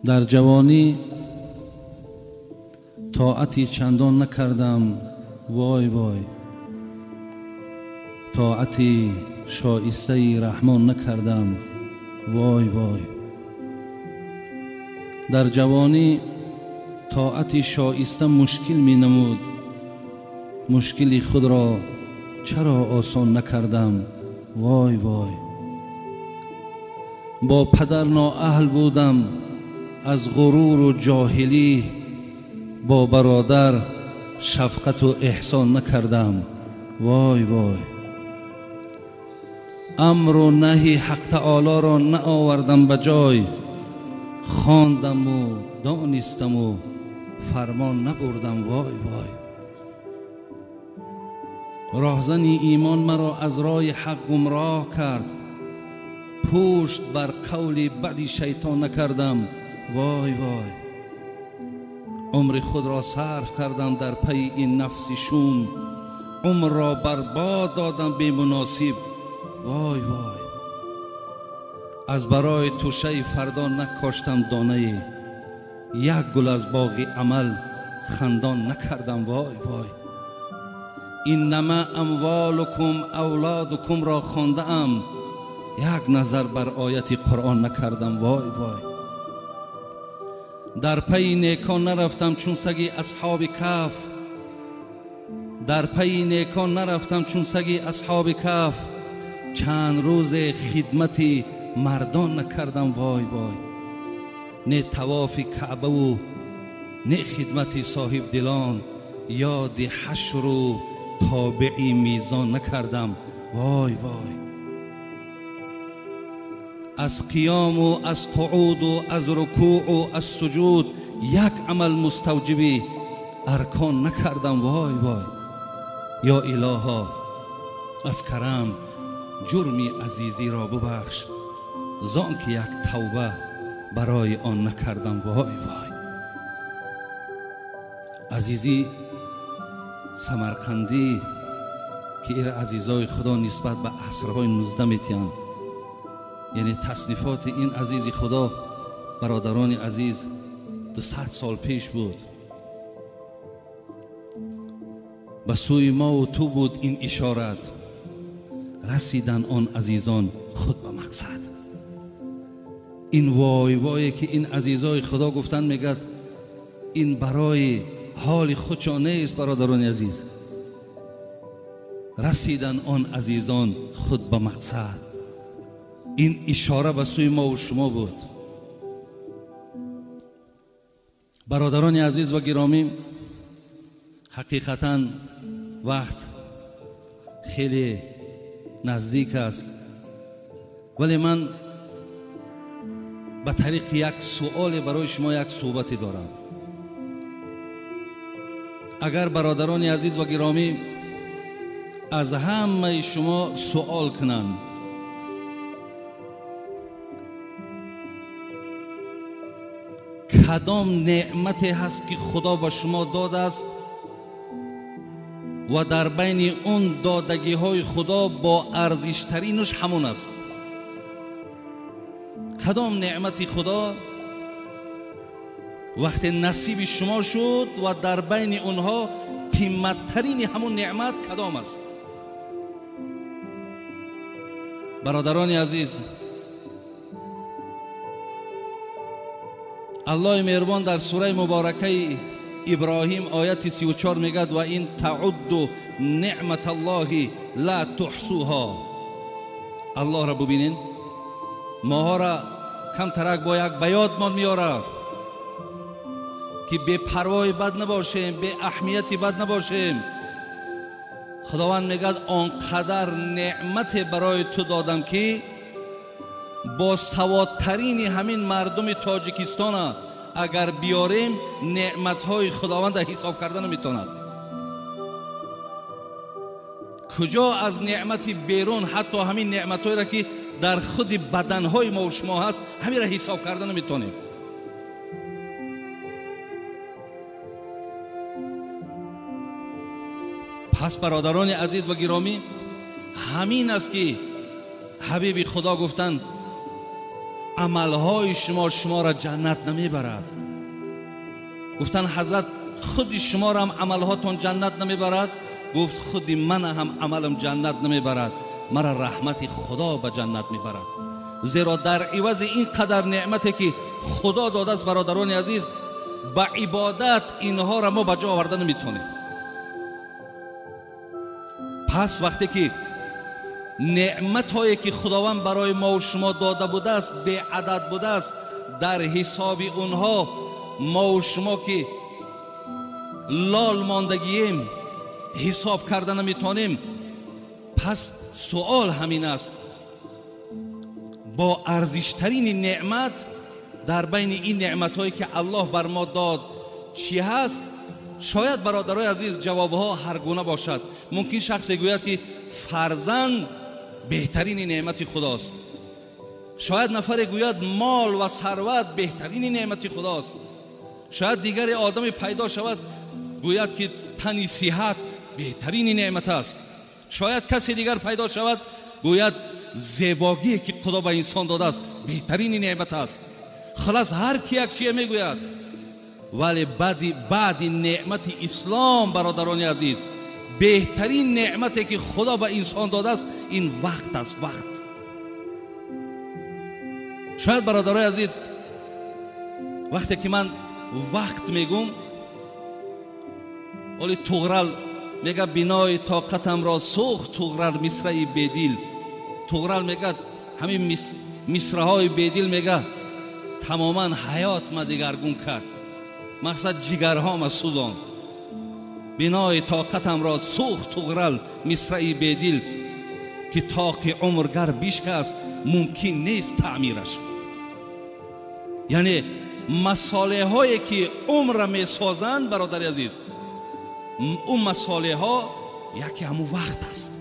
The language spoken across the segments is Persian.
در جوانی طاعتی چندان نکردم، وای وای، طاعتی شایسته رحمان نکردم، وای وای. در جوانی طاعتی شایسته مشکل می نمود، مشکلی خود را چرا آسان نکردم، وای وای. با پدر نااهل بودم، از غرور و جاهلی با برادر شفقت و احسان نکردم، وای وای. امر و نهی حق تعالی را نآوردم به جای، خواندم و دانستم و فرمان نبردم، وای وای. راهزنی ایمان مرا از راه حق گمراه کرد، پشت بر قول بدی شیطان نکردم، وای وای. عمر خود را صرف کردم در پی این نفس شوم، عمر را برباد دادم بی مناسب، وای وای. از برای توشه فردا نکاشتم دانه، یک گل از باغ عمل خندان نکردم، وای وای. اینما اموالکم اولادکم را خوانده ام، یک نظر بر آیت قرآن نکردم، وای وای. در پی نیکان نرفتم چون سگ اصحاب کهف، در پی نیکان نرفتم چون سگ اصحاب کهف، چند روز خدمت مردان نکردم، وای وای. نه طواف کعبه و نه خدمت صاحب دلان، یاد حشر و تابعی میزان نکردم، وای وای. از قیام و از قعود و از رکوع و از سجود یک عمل مستوجب ارکان نکردم، وای وای. یا الها از کرم جرمی عزیزی را ببخش، زان که یک توبه برای آن نکردم، وای وای. عزیزی سمرقندی که ایر عزیزای خدا نسبت به عصرهای 19 میتیان، یعنی تصنیفات این عزیز خدا برادران عزیز 200 سال پیش بود. به سوی ما و تو بود این اشارت، رسیدن آن عزیزان خود به مقصد. این وای وای که این عزیزای خدا گفتن میگد این برای حال خودشان نیست برادران عزیز، رسیدن آن عزیزان خود به مقصد. این اشاره به سوی ما و شما بود. برادران عزیز و گرامی، حقیقتا وقت خیلی نزدیک است، ولی من به طریق یک سوال برای شما یک صحبتی دارم. اگر برادران عزیز و گرامی از همه شما سوال کنند کدام نعمتی هست که خدا به شما داده است و در بین اون دادگی های خدا با ارزشترینش همون است، کدام نعمت خدا وقتی نصیب شما شد و در بین اونها قیمتترین همون نعمت کدام است؟ برادران عزیز، الله مهربان در سوره مبارکه ابراهیم آیت 34 میگد و این تعد نعمت الله لا تحصوها. الله را ببینین، ماها را کم ترک با یک بیاد ما میاره که بی پروای بد نباشیم، بی اهمیتی بد نباشیم. خداوند میگد آنقدر نعمت برای تو دادم که با سوادترین همین مردم تاجیکستان اگر بیاریم نعمتهای خداوند حساب کردن نمیتواند. کجا از نعمت بیرون حتی همین نعمتهایی را که در خود بدنهای ما و شما هست همین را حساب کردن نمیتونیم. پس برادران عزیز و گرامی، همین است که حبیب خدا گفتند عملهای شما را جنت نمیبرد. گفتن حضرت خود شما را هم عملهاتون جنت نمیبرد؟ گفت خود من هم عملم جنت نمیبرد، مرا رحمت خدا به جنت میبرد. زیرا در عوض این قدر نعمتی که خدا داده است برادران عزیز، با عبادت اینها را ما به جا آورده نمیتونیم. پس وقتی که نعمت هایی که خداوند برای ما و شما داده بوده است به عدد بوده است، در حساب اونها ما و شما که لال ماندگیم حساب کرده نمیتونیم. پس سوال همین است، با ارزشترین نعمت در بین این نعمت هایی که الله بر ما داد چی هست؟ شاید برادرای عزیز جوابها هر گونه باشد. ممکن شخصی گوید که فرزند بهترین نعمت خداست. شاید نفر گوید مال و ثروت بهترین نعمت خداست. شاید دیگر آدم پیدا شود گوید که تن صحت بهترین نعمت است. شاید کسی دیگر پیدا شود گوید زیبایی که خدا به انسان داده است بهترین نعمت است. خلاص هر کی یک چیز میگوید، ولی بعد نعمت اسلام برادران عزیز، بهترین نعمتی که خدا به انسان داده است این وقت است. وقت. شاید برادرای عزیز وقتی که من وقت میگم، ولی طغرل میگه بنای طاقتم را سوخت طغرل مصرعی بدیل. طغرل میگه همین مصرهای بدیل میگه تماما حیات ما دیگرگون کرد، مقصد جگرها ما سوزان. بنای طاقتم را سوخت طغرل مصرعی بدیل، که طاق عمرگر بیشکست ممکن نیست تعمیرش. یعنی مساله هایی که عمر می سازند برادر عزیز، اون مساله ها یکی همون وقت است.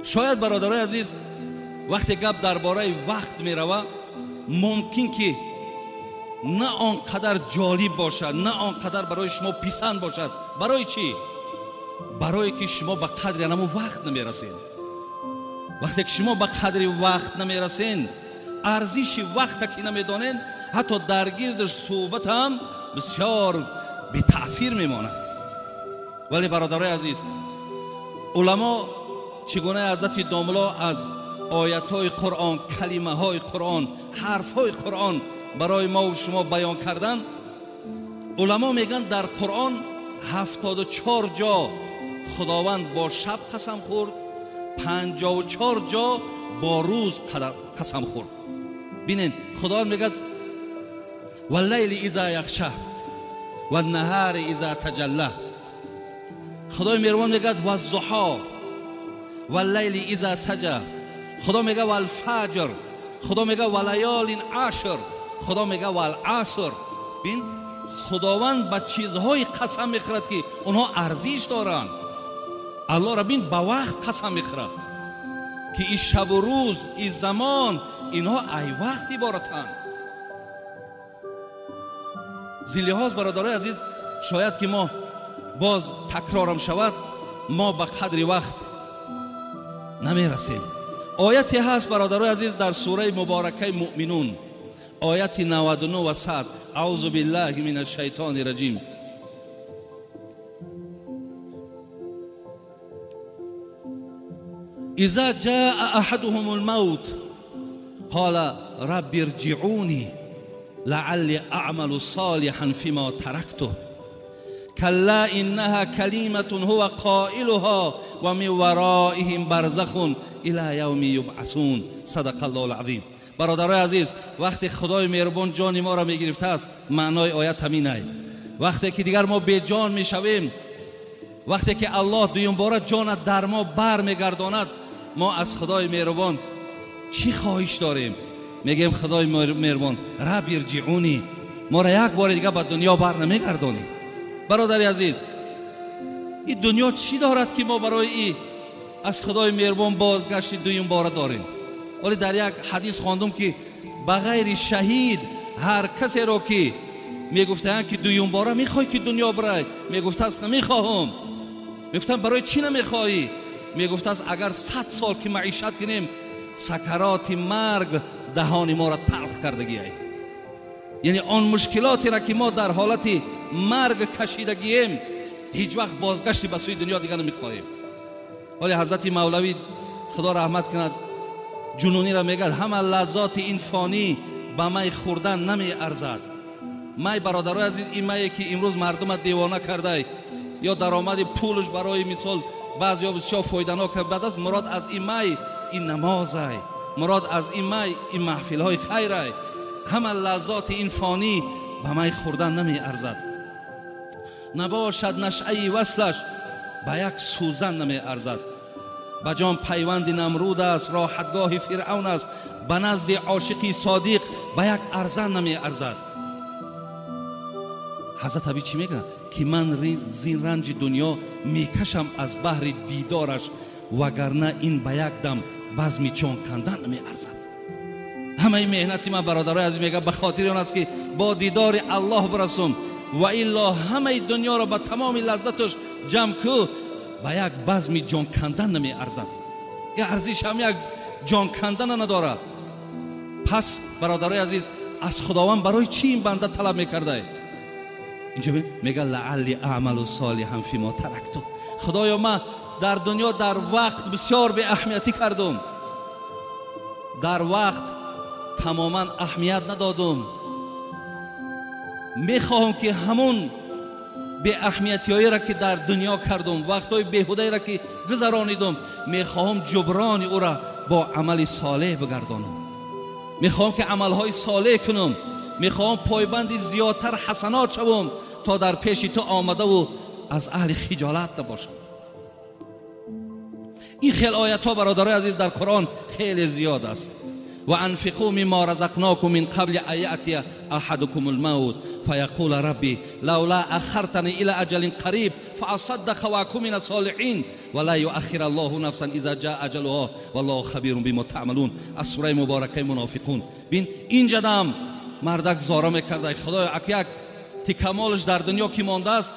شاید برادرای عزیز وقتی گپ درباره وقت می رود ممکن که نه آنقدر جالب باشد، نه آنقدر برای شما پسند باشد. برای چی؟ برای که شما به قدر همون وقت نمی رسین. وقتی که شما به قدر وقت نمی رسین، ارزش وقت که نمی دانین، حتی در گردش صحبت هم بسیار بی تأثیر می ماند. ولی برادرای عزیز، علما چگونه حضرت داملا از آیت های قرآن، کلمه های قرآن، حرف های قرآن برای ما و شما بیان کردن. علما میگن در قرآن 74 جا خداوند با شب قسم خورد، 54 جا با روز قسم خورد. ببینید خداوند میگه واللیل اذا یغشی والنهار اذا تجلی. خدای مهربان میگه والضحی واللیل اذا سجی. خدا میگه والفجر. خدا میگه ولیال عشر. خدا میگه والعصر. ببین خداوند به چیزهای قسم میخورد که اونها ارزش دارن. الله را ببین به وقت قسم میخورد که این شب و روز، این زمان، اینها ای وقت عبارتن. زیلهاز برادرای عزیز، شاید که ما باز تکرارم شود، ما به قدر وقت نمیرسیم. آیتی هست برادرای عزیز در سوره مبارکه مؤمنون، آیت 99 و 100. اعوذ بالله من الشیطان الرجیم. اذا جاء احدهم الموت قال رب ارجعوني لعلی اعمل صالحا فيما تركته كلا انها كلمة هو قائلها ومن ورائهم برزخ الى یوم یبعثون. صدق الله العظیم. برادرای عزیز، وقتی خدای مهربان جان ما را میگرفته است، معنای آیت همینه. وقتی که دیگر ما به جان میشویم، وقتی که الله دویم بار جان در ما بر میگرداند، ما از خدای مهربان چی خواهش داریم؟ میگیم خدای مهربان رب ارجعونی، ما را یک بار دیگه به دنیا بر نمیگردانی. برادر عزیز، این دنیا چی دارد که ما برای این از خدای مهربان بازگشت دویم بار داریم؟ ولی در یک حدیث خواندم که بغیر شهید هر کسی را که میگفتن که دویم بار میخوای که دنیا برای، میگفت است نمیخواهم. میگفتن برای چی نمیخوایی؟ میگفت است اگر 100 سال که معیشت کنیم سکرات مرگ دهان ما را تلخ کردگی است. یعنی آن مشکلاتی را که ما در حالت مرگ کشیدگیم هیچ وقت بازگشتی به سوی دنیا دیگر نمیخواهیم. ولی حضرت مولوی خدا رحمت کند جنونی را میگه همه لذات این فانی به می خوردن نمی ارزد. می برادرای عزیز، این می که امروز مردم دیوانه کرده یا درآمد پولش برای مثال بعضیا بسیار فایده‌ناک بعد از مراد از این می این نماز است، مراد از این می این محفل های خیر است. همه لذات این فانی به می خوردن نمی ارزد. نباشد نشأه وصلش به یک سوزن نمی ارزد. به جان پیوند نمرود است، راحتگاه فرعون است، به نزد عاشقی صادق به یک ارزن نمی ارزد. حضرت عبی چی میگه؟ که من زین رنج دنیا میکشم از بحر دیدارش، وگرنه این به یک دم بزمی جان کندن نمی ارزد. همه این مهنتی من برادرای عزیز میگه به خاطر اون است که با دیدار الله برسم، و الا همه دنیا را به تمام لذتش جمع کو به یک بزمی جان کندن نمی ارزد. این ارزش هم یک جان کندن نداره. پس برادرای عزیز از خداوند برای چی این بنده طلب میکرده؟ اینجا میگه لعلی اعمل صالحا فیما ترکت. خدایا من در دنیا در وقت بسیار به اهمیتی کردم، در وقت تماما اهمیت ندادم. میخواهم که همون به اهمیتی هایی را که در دنیا کردم، وقتهای بیهوده را که گذرانیدم، میخواهم جبران او را با عمل صالح بگردانم. میخواهم که عملهای صالح کنم، میخواهم پایبند زیادتر حسنات شوم تا در پیش تو آمده و از اهل خجالت نباشم. این خیلی آیت ها برادرای عزیز در قرآن خیلی زیاد است. و انفقوا مما رزقناکم من قبل ان یأتی احدکم الموت فیقول ربی لولا اخرتنی الى اجل قریب فاصدق و اکن من الصالحین ولا یؤخر الله نفسا اذا جاء اجلها والله خبیر بما تعملون. از سوره مبارکه منافقون. بین اینجا دم مردک زارا میکرده خدایا یک تکمالش در دنیا که مانده است،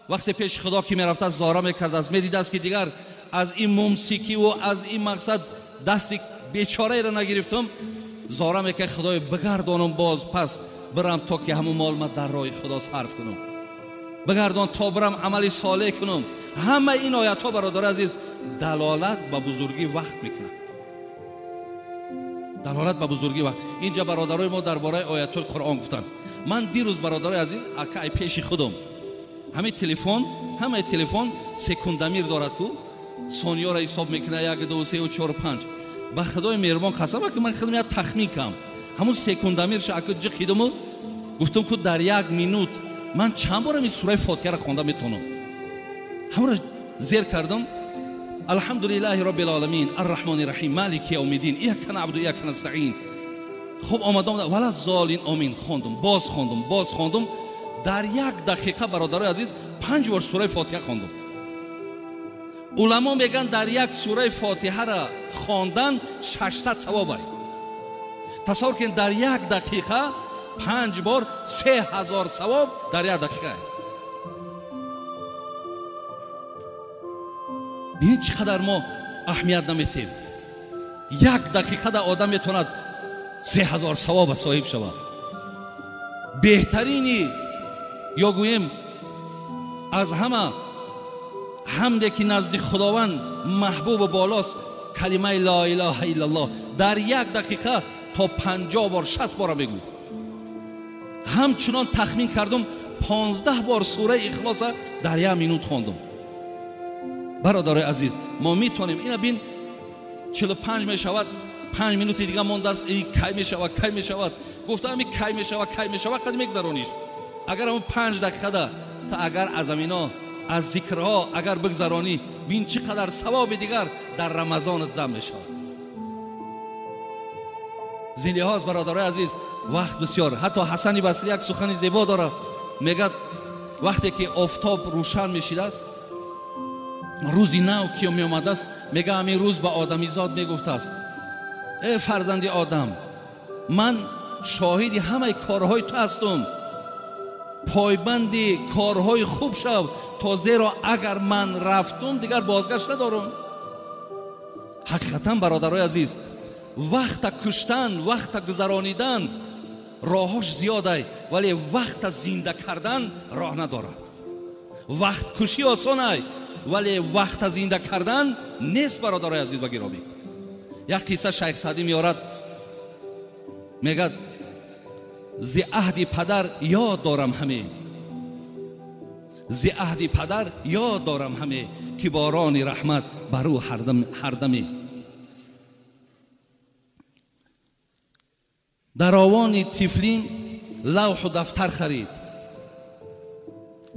وقتی پیش خدا که میرفته زارا میکرده است، میدیده است که دیگر از این موسیقی و از این مقصد دستی بیچاره را نگرفتم، زارا میکرد خدای بگردانم باز پس برم تا که همون مال من در راه خدا صرف کنم، بگردان تا برم عمل صالح کنم. همه این آیات ها برادر عزیز دلالت به بزرگی وقت میکنه، دلالت به بزرگی وقت. اینجا برادرای ما درباره آیات های قرآن گفتن. من دیروز برادرای عزیز اکای پیش خودم همه تلفن سکوندمیر دارد کو ثانیه را حساب میکنه 1 2 3 و 4 5. با خدای مهربان قسم که من خودم یک تخمین کم همون سکوندمیر شاکو جخیدم گفتم که در 1 مینوت من چند بار این سوره فاتحه را خوانده میتونم. همون را زیر کردم. الحمدلله رب العالمین الرحمن الرحیم مالک یوم الدین ایاک نعبد و ایاک نستعین. خب آمدم ولا الضالین آمین باز خواندم. در 1 دقیقه برادرای عزیز 5 بار سوره فاتحه خواندم. علما میگن در 1 سوره فاتحه را خواندن 600 ثواب است. تصور کن در 1 دقیقه 5 بار 3000 ثواب در 1 دقیقه. ببینید چقدر ما اهمیت نمیتیم. 1 دقیقه در آدم میتواند 3000 ثواب صاحب شود. بهترینی یا گویم از همه حمدی که نزد خداوند محبوب بالاست کلمه لا اله الا الله در 1 دقیقه تا 50 بار 60 بار بگو. همچنان تخمین کردم 15 بار سوره اخلاص در 1 مینوت خواندم. برادرای عزیز ما میتونیم اینا بین 45 میشود 5 مینوت دیگه مونده است کی میشود گفتم کی میشود قد میگذرونیش. اگر همون 5 دقیقه تا اگر از امینا از ذکرها اگر بگذرانی بین چقدر ثواب دیگر در رمضان جمع میشه. زیلی ها از برادرای عزیز وقت بسیار. حتی حسن بصری یک سخن زیبا داره میگه وقتی که آفتاب روشن میشید است روزی نو که می آمده است میگه همین روز به آدمیزاد میگفته است ای فرزند آدم من شاهدی همه کارهای تو هستم، پایبندی کارهای خوب شو تا زیرا اگر من رفتم دیگر بازگشت ندارم. ҳақиқатан бародарои азиз, вақта куштан, вақта гузаронидан роҳош зиёдай, вале вақта зинда кардан роҳ надорад. вақт кушӣ осонай, вале вақта зинда кардан нест бародарои азиз ва гиромӣ. як қисса шайх Саъдӣ меорад, мегӯяд зи аҳди падар ёд дорам ҳаме, зи аҳди падар ёд дорам ҳаме, ки борони раҳмат бар ӯ ҳардаме. дар овони тифлим лавҳу дафтар харид,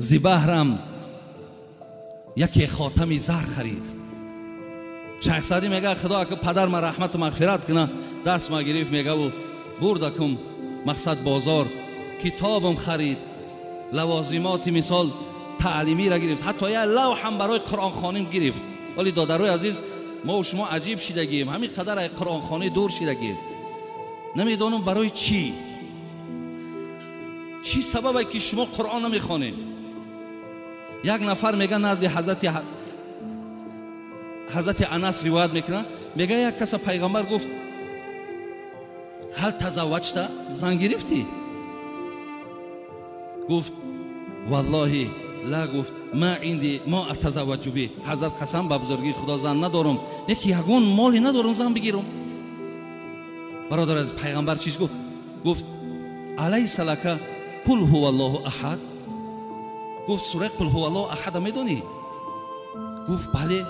зи баҳрам яке хотами зар харид. шайх Саъдӣ мегӯяд худо ака падар ма раҳмату мағфират куна, даст ма гирифт, мегӯяд бурдакум мақсад бозор, китобам харид, лавозимоти мисол таълимиро гирифт, ҳатто як лавҳам барои қуръонхоним гирифт. вале додарои азиз, мо шумо аҷиб шидагием, ҳамин қадар аз қуръонхонӣ дур шидагием. намедонам барои чӣ сабабе ки шумо қуръон намехонем. як нафар мега назди ҳазрати Анас ривоят мекунад, мега як каса пайғамбар гуфт, ҳал тазавваҷта, зан гирифтӣ? гуфт валлоҳи ла, гуфт ма инди мо атазавваҷу би, ҳазрат қасам ба бузургии худо, зан надорам, яки ягон моле надорам зан бигирам. бародар аз пайғамбар чиз гуфт? гуфт алайса лака қул ҳуваллоҳу аҳад, гуфт сураи қул ҳуваллоҳу аҳада медонӣ? гуфт бале.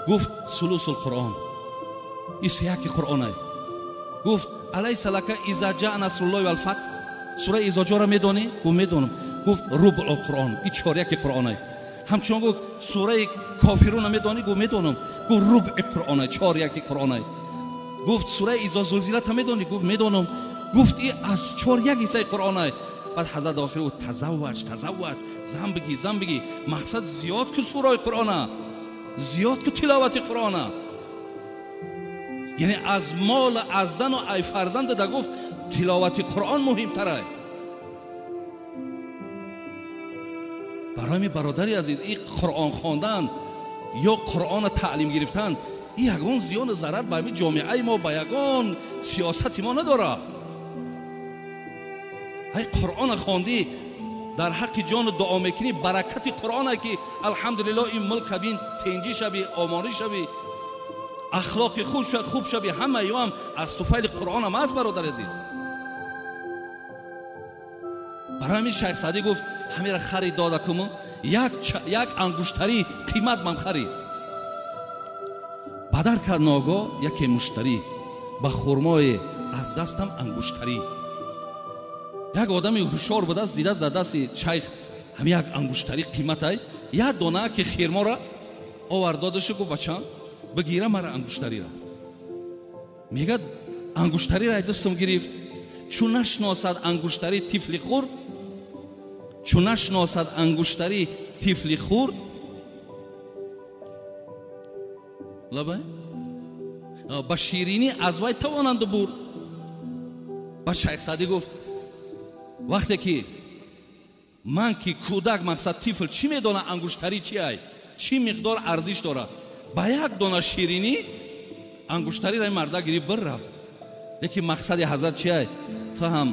гуфт сулусул қуръон, исяки қуръонай. гуфт алайса лака иза ҷаъ насруллоҳи вал фат, сураи изоҷора медонӣ? гуфт медонам. гуфт рубъул қуръон, и чоряки қуръонай. ҳамчунон гуфт сураи кофируна медонӣ? гуфт медонам. гуфт рубъи қуръонай, чоряки қуръонай. гуфт сураи изо зулзилата медонӣ? гуфт медонам. гуфт и аз чоряк ҳиссаи қуръонай. баъд ҳазрат охир гуфт тазавваҷ, зан бигӣ, мақсад зиёд ку сураи қуръона, зиёд ку тиловати қуръона. яъне аз мол, аз зану ай фарзанд да гуфт тиловати қуръон муҳимтарай. барои бародари азиз, ин қуръон хондан ё қуръона таълим гирифтан, ин ягон зиёну зарар ба ҳамин ҷомеаи мо, ба ягон сиёсати мо надорад. ай қуръона хондӣ, дар ҳаққи ҷону дуо мекунӣ, баракати қуръоне ки алҳамдулиллоҳ ин мулка бин тенҷӣ шави, омонӣ шави, ахлоқи хуб шави, ҳамаи ҳам аз туфайли қуръон ҳам аст бародари азиз. барои ҳамин шайх Саъдӣ гуфт ҳамира харид додакум, як ангуштарӣ қимат ман харид. бадар кард ногоҳ яке муштарӣ, ба хурмое аз дастам ангуштарӣ. як одами ҳушёр будааст, дидааст дар дасти шайх ҳамин як ангуштарӣ қиматай, як дона ки хирмора овард додашу гуфт бачам бигира мара ангуштарира. мегӯяд ангуштарира дастам гирифт, чӯ нашносад ангуштари тифли хурд, чӯ нашносад ангуштари тифли хурд, лабай ба ширинӣ аз вай тавонанду бурд. ба шайх Саъдӣ гуфт вақте ки ман ки кӯдак, мақсад тифл чӣ медона ангуштарӣ чӣ ай, чӣ миқдор арзиш дорад, ба як дона ширинӣ ангуштариро марда гирифт биррафт. лекин мақсади ҳазрат чӣ ай? ту ҳам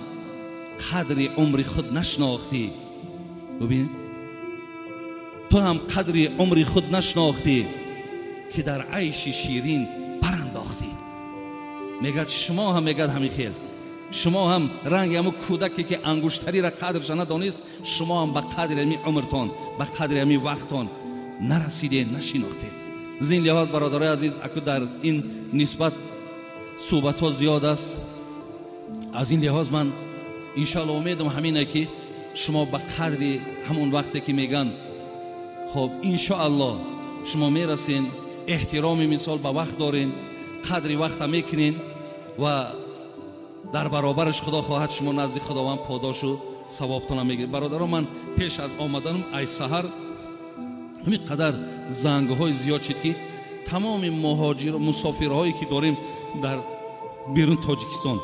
қадри умри худ нашнохтӣ. бубин, ту ҳам қадри умри худ нашнохтӣ ки дар айши ширин барандохтӣ. мегӯяд шумо ҳам, мегӯяд ҳамин хел, шумо ҳам ранги ҳамун кӯдаке ки ангуштариро қадрша надонист, шумо ҳам ба қадри ҳамин умртон, ба қадри ҳамин вақтон нарасидед, нашинохтед. зин лиҳоз бародарои азиз, аку дар ин нисбат суҳбатҳо зиёд аст. аз ин лиҳоз ман иншоалло умедам ҳамине ки шумо ба қадри ҳамон вақте ки меган хоб иншоалло шумо мерасен, эҳтироми мисол ба вақт дорен, қадри вақта мекунен ва дар баробараш худо хоҳад шумо назди худованд подошу савобтона мегиред. бародарон, ман пеш аз омаданам ай саҳар ҳамин қадар зангҳои зиёд шид ки тамоми мусофирҳое ки дорем дар берун Тоҷикистон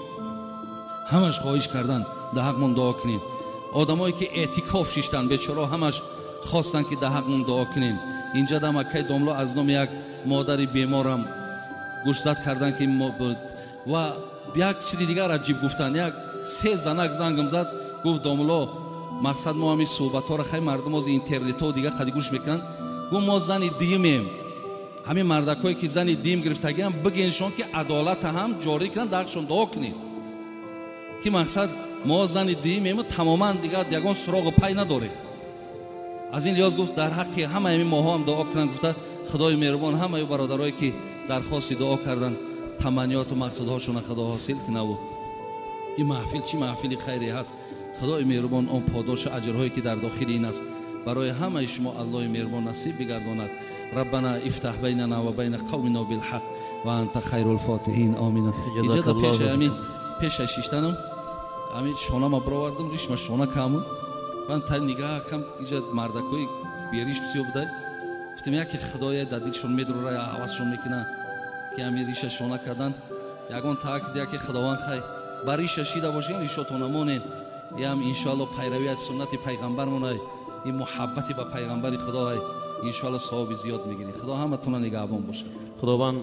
ҳамаш хоҳиш кардан дар ҳақмон дуо кунем. одамое ки эътикоф шиштанд, бечоро ҳамаш хостанд ки дар ҳақмон дуо кунем. инҷа дар Маккаи Домло аз номи як модари беморам گوشزد کردن که و یک چیز دیگر عجیب گفتن. یک 3 زنک زنگم زد گفت داملا مقصد ما همین صحبت ها را خیلی مردم از اینترنت ها و دیگه قدی گوش میکنن. گفت ما زن دیمیم، همین مردکایی که زن دیم گرفتگی هم بگینشون که عدالت هم جاری کنن داغشون دعا کنیم که مقصد ما زن دیمیم تماما دیگه یگان سراغ و پای نداره. از این لحاظ گفت در حق همه همین ماها هم دعا کنن. گفته خدای مهربان همه برادرایی که درخواست دعا کردن تمنیات و مقصدهاشون خدا حاصل کنه و این محفل چی محفل خیری هست. خدای مهربان آن پاداش اجرهایی که در داخل این است برای همه شما الله مهربان نصیب بگرداند. ربنا افتح بیننا و بین قومنا بالحق و انت خیر الفاتحین. آمین. اینجا در پیش همین پیش شیشتنم همین شونه ما برآوردم ریش ما شونه کامون من تا نگاه کم اینجا مردکای بیریش بسیار بودای گفتم یکی خدای دادیشون میدره یا عوضشون میکنه که همین ریش شونه کردن یگان تاکید که خداوند خیر بریش شیده باشین ریشاتون مونین یا هم انشالله پیروی از سنت پیغمبرمون این محبتی به پیغمبر خدا ان شاء الله ثواب زیاد میگیرید. خدا همتون نگهبان باشه. خداوند